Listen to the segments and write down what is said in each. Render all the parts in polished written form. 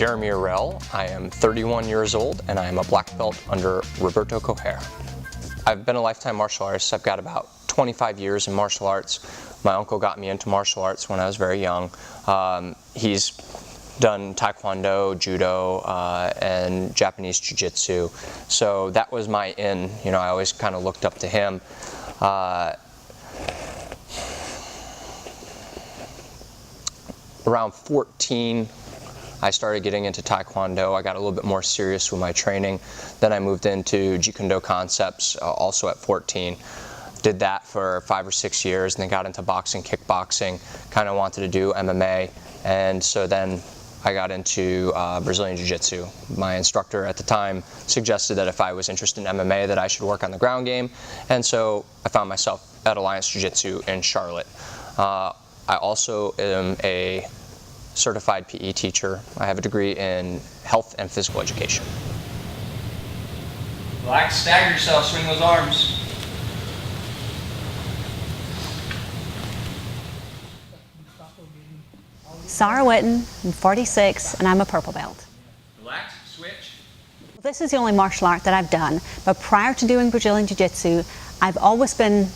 Jeremy Arel. I am 31 years old and I am a black belt under Roberto Coher. I've been a lifetime martial artist. I've got about 25 years in martial arts. My uncle got me into martial arts when I was very young. He's done Taekwondo, Judo, and Japanese Jiu-Jitsu. So that was my in. You know, I always kind of looked up to him. Around 14, I started getting into Taekwondo. I got a little bit more serious with my training. Then I moved into Jeet Kune Do concepts, also at 14. Did that for 5 or 6 years, and then got into boxing, kickboxing, kind of wanted to do MMA. And so then I got into Brazilian Jiu-Jitsu. My instructor at the time suggested that if I was interested in MMA that I should work on the ground game. And so I found myself at Alliance Jiu-Jitsu in Charlotte. I also am a certified PE teacher. I have a degree in health and physical education. Relax, stagger yourself, swing those arms. Sara Whitten, I'm 46, and I'm a purple belt. Relax, switch. This is the only martial art that I've done, but prior to doing Brazilian Jiu-Jitsu, I've always been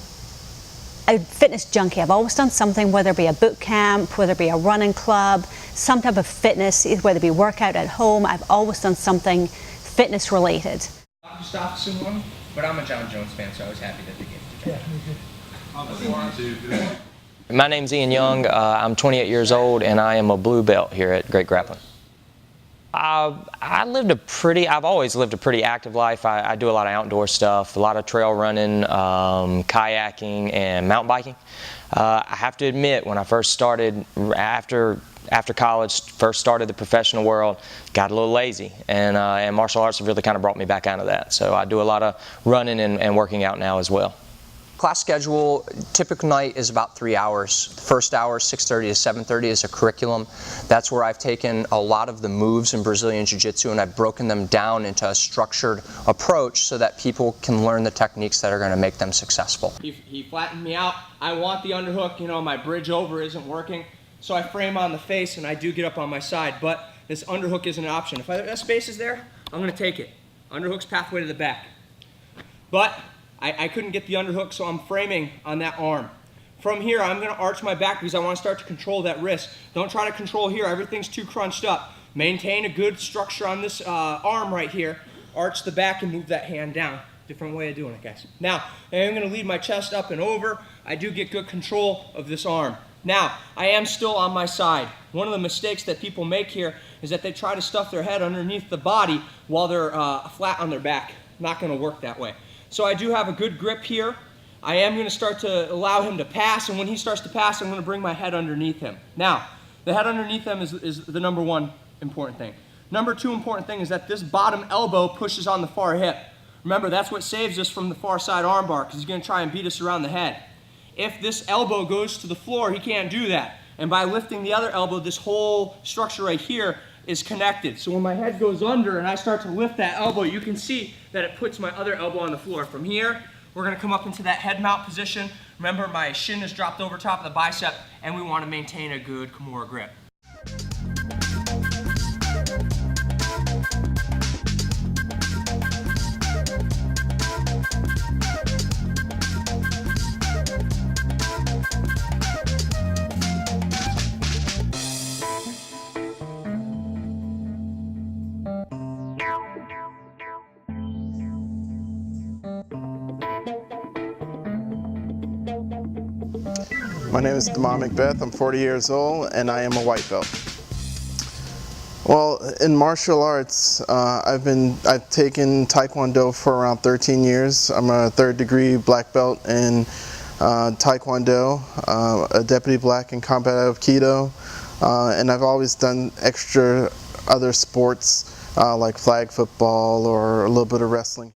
a fitness junkie. I've always done something, whether it be a boot camp, whether it be a running club, some type of fitness, whether it be workout at home. I've always done something fitness related. Gustafsson one, but I'm a John Jones fan, so I was happy that they gave it to John. My name's Ian Young. I'm 28 years old and I am a blue belt here at Great Grappling. I've always lived a pretty active life. I do a lot of outdoor stuff, a lot of trail running, kayaking, and mountain biking. I have to admit, when I first started, after college, first started the professional world, got a little lazy, and martial arts have really kind of brought me back out of that. So I do a lot of running and working out now as well. Class schedule, typical night is about 3 hours. The first hour, 6:30 to 7:30, is a curriculum. That's where I've taken a lot of the moves in Brazilian Jiu-Jitsu and I've broken them down into a structured approach so that people can learn the techniques that are going to make them successful. He flattened me out. I want the underhook. You know, my bridge over isn't working. So I frame on the face and I do get up on my side, but this underhook isn't an option. If that space is there, I'm going to take it. Underhook's pathway to the back. But I couldn't get the underhook, so I'm framing on that arm. From here, I'm going to arch my back because I want to start to control that wrist. Don't try to control here. Everything's too crunched up. Maintain a good structure on this arm right here. Arch the back and move that hand down. Different way of doing it, guys. Now, I'm going to lead my chest up and over. I do get good control of this arm. Now, I am still on my side. One of the mistakes that people make here is that they try to stuff their head underneath the body while they're flat on their back. Not going to work that way. So I do have a good grip here. I am going to start to allow him to pass, and when he starts to pass, I'm going to bring my head underneath him. Now, the head underneath him is the number one important thing. Number two important thing is that this bottom elbow pushes on the far hip. Remember, that's what saves us from the far side arm bar, because he's going to try and beat us around the head. If this elbow goes to the floor, he can't do that. And by lifting the other elbow, this whole structure right here is connected. So when my head goes under and I start to lift that elbow, you can see that it puts my other elbow on the floor. From here, we're going to come up into that head mount position. Remember, my shin is dropped over top of the bicep, and we want to maintain a good Kimura grip. My name is Damon McBeth. I'm 40 years old and I am a white belt. Well, in martial arts, I've taken Taekwondo for around 13 years. I'm a 3rd degree black belt in Taekwondo, a deputy black in combat Aikido, and I've always done extra other sports like flag football or a little bit of wrestling.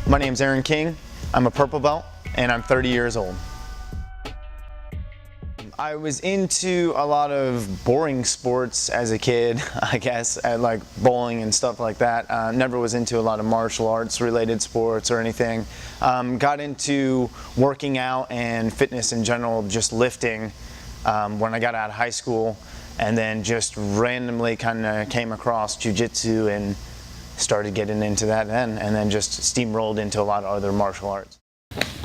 My name's Aaron King. I'm a purple belt and I'm 30 years old. I was into a lot of boring sports as a kid, I guess, like bowling and stuff like that. Never was into a lot of martial arts related sports or anything. Got into working out and fitness in general, just lifting when I got out of high school, and then just randomly kind of came across jiu-jitsu and started getting into that then, and then just steamrolled into a lot of other martial arts.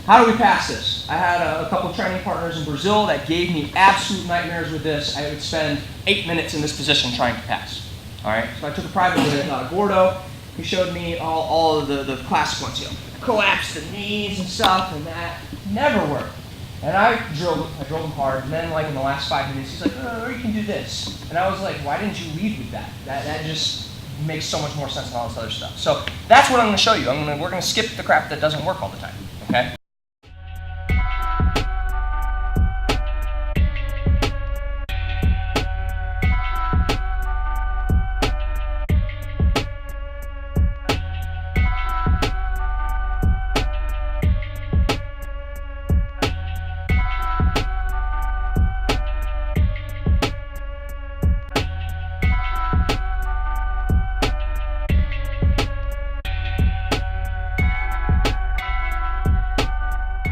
How do we pass this? I had a couple training partners in Brazil that gave me absolute nightmares with this. I would spend 8 minutes in this position trying to pass. All right, so I took a private with Gordo. He showed me all of the classic ones, collapse the knees and stuff, and that never worked. And I drilled him hard, and then like in the last 5 minutes, he's like, oh, you can do this. And I was like, why didn't you lead with that? That just makes so much more sense than all this other stuff. So that's what I'm gonna show you. We're gonna skip the crap that doesn't work all the time, okay?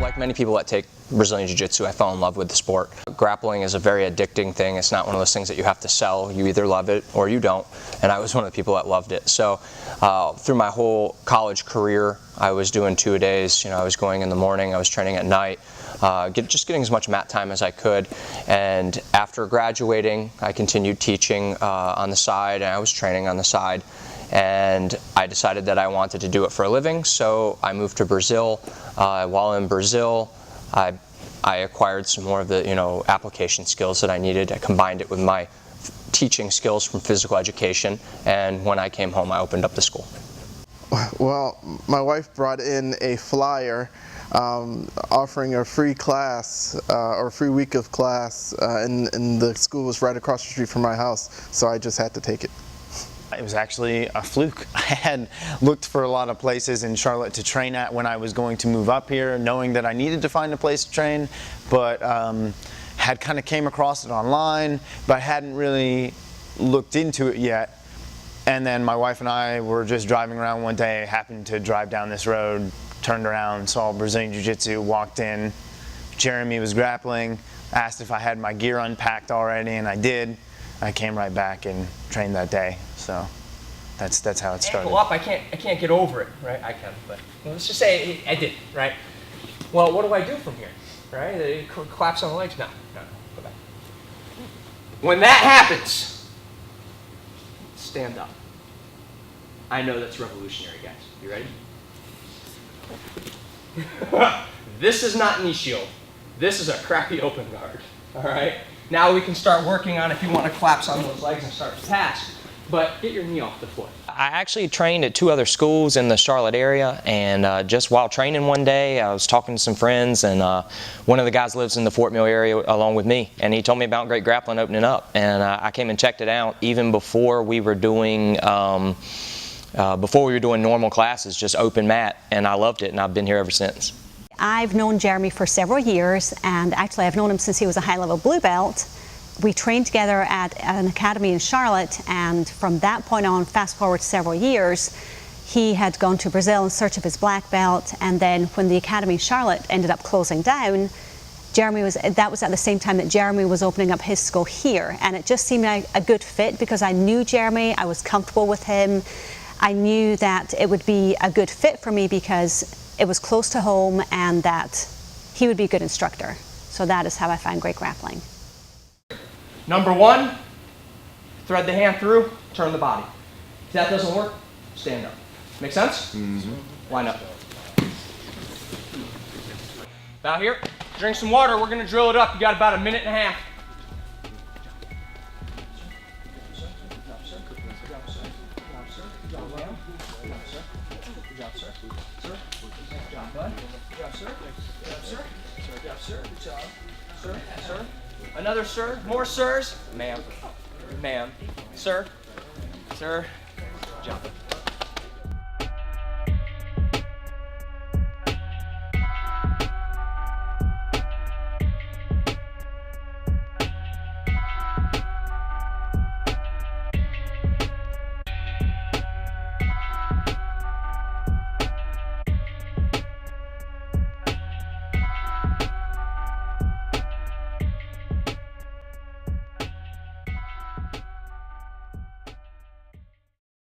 Like many people that take Brazilian Jiu-Jitsu, I fell in love with the sport. Grappling is a very addicting thing. It's not one of those things that you have to sell. You either love it or you don't, and I was one of the people that loved it. So through my whole college career, I was doing 2-a-days. I was going in the morning, I was training at night, just getting as much mat time as I could. And after graduating, I continued teaching on the side, and I was training on the side. And I decided that I wanted to do it for a living, so I moved to Brazil. While in Brazil, I acquired some more of the application skills that I needed. I combined it with my teaching skills from physical education, and when I came home, I opened up the school. Well, my wife brought in a flyer offering a free class or a free week of class, and the school was right across the street from my house, so I just had to take it. It was actually a fluke. I had looked for a lot of places in Charlotte to train at when I was going to move up here, knowing that I needed to find a place to train, but had kind of came across it online, but hadn't really looked into it yet. And then my wife and I were just driving around one day, happened to drive down this road, turned around, saw Brazilian Jiu-Jitsu, walked in. Jeremy was grappling, asked if I had my gear unpacked already, and I did. I came right back and trained that day, so that's how it started. Ankle up, I can't get over it, right? I can, but let's just say I did, right? Well, what do I do from here, right? Collapse on the legs? No, go back. When that happens, stand up. I know that's revolutionary, guys. You ready? This is not knee shield. This is a crappy open guard, all right? Now we can start working on if you want to collapse on those legs and start to pass, but get your knee off the foot. I actually trained at 2 other schools in the Charlotte area, and just while training one day, I was talking to some friends, and one of the guys lives in the Fort Mill area along with me, and he told me about Great Grappling opening up, and I came and checked it out even before we were doing normal classes, just open mat, and I loved it, and I've been here ever since. I've known Jeremy for several years, and actually I've known him since he was a high-level blue belt. We trained together at an academy in Charlotte, and from that point on, fast forward several years, he had gone to Brazil in search of his black belt, and then when the academy in Charlotte ended up closing down, that was at the same time that Jeremy was opening up his school here, and it just seemed like a good fit because I knew Jeremy, I was comfortable with him, I knew that it would be a good fit for me because it was close to home and that he would be a good instructor. So that is how I found Great Grappling. Number 1, thread the hand through, turn the body. If that doesn't work, stand up. Make sense? Mm-hmm. Line up. About here, drink some water, we're gonna drill it up. You got about a minute and a half. Sir. Another sir. More sirs. Ma'am. Ma'am. Sir. Sir. Good job.